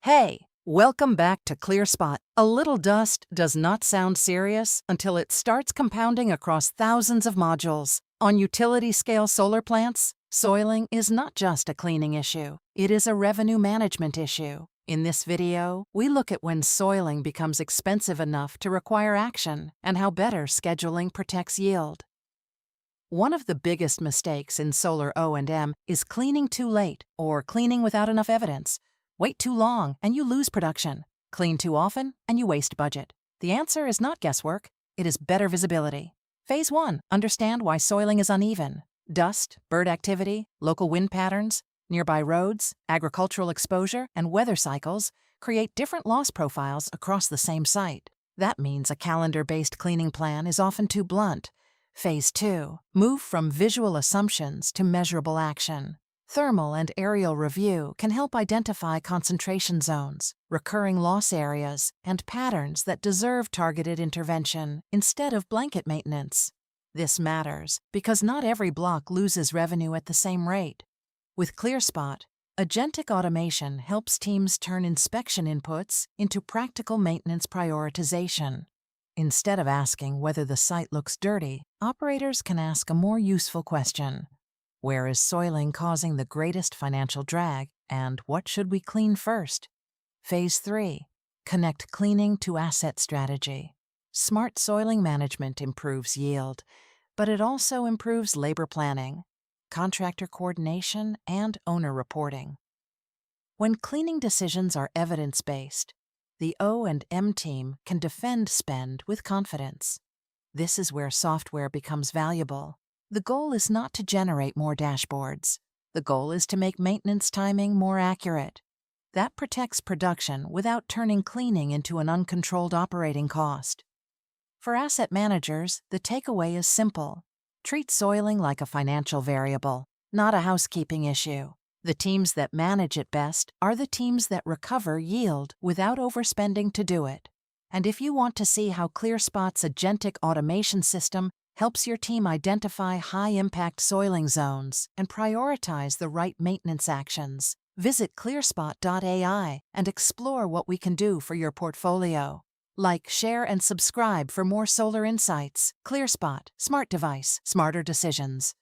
Hey, welcome back to ClearSpot. A little dust does not sound serious until it starts compounding across thousands of modules. On utility-scale solar plants, soiling is not just a cleaning issue. It is a revenue management issue. In this video, we look at when soiling becomes expensive enough to require action and how better scheduling protects yield. One of the biggest mistakes in SolarO&M is cleaning too late or cleaning without enough evidence. Wait too long and you lose production. Clean too often and you waste budget. The answer is not guesswork, it is better visibility. Phase 1. Understand why soiling is uneven. Dust, bird activity, local wind patterns, nearby roads, agricultural exposure, and weather cycles create different loss profiles across the same site. That means a calendar-based cleaning plan is often too blunt. Phase 2. Move from visual assumptions to measurable action. Thermal and aerial review can help identify concentration zones, recurring loss areas, and patterns that deserve targeted intervention instead of blanket maintenance. This matters because not every block loses revenue at the same rate. With ClearSpot, agentic automation helps teams turn inspection inputs into practical maintenance prioritization. Instead of asking whether the site looks dirty, operators can ask a more useful question. Where is soiling causing the greatest financial drag, and what should we clean first? Phase 3. Connect cleaning to asset strategy. Smart soiling management improves yield, but it also improves labor planning, contractor coordination, and owner reporting. When cleaning decisions are evidence-based, the O&M team can defend spend with confidence. This is where software becomes valuable. The goal is not to generate more dashboards. The goal is to make maintenance timing more accurate. That protects production without turning cleaning into an uncontrolled operating cost. For asset managers, the takeaway is simple. Treat soiling like a financial variable, not a housekeeping issue. The teams that manage it best are the teams that recover yield without overspending to do it. And if you want to see how ClearSpot's agentic automation system helps your team identify high-impact soiling zones and prioritize the right maintenance actions, visit ClearSpot AI and explore what we can do for your portfolio. Like, share, and subscribe for more solar insights. ClearSpot. Smart device, smarter decisions.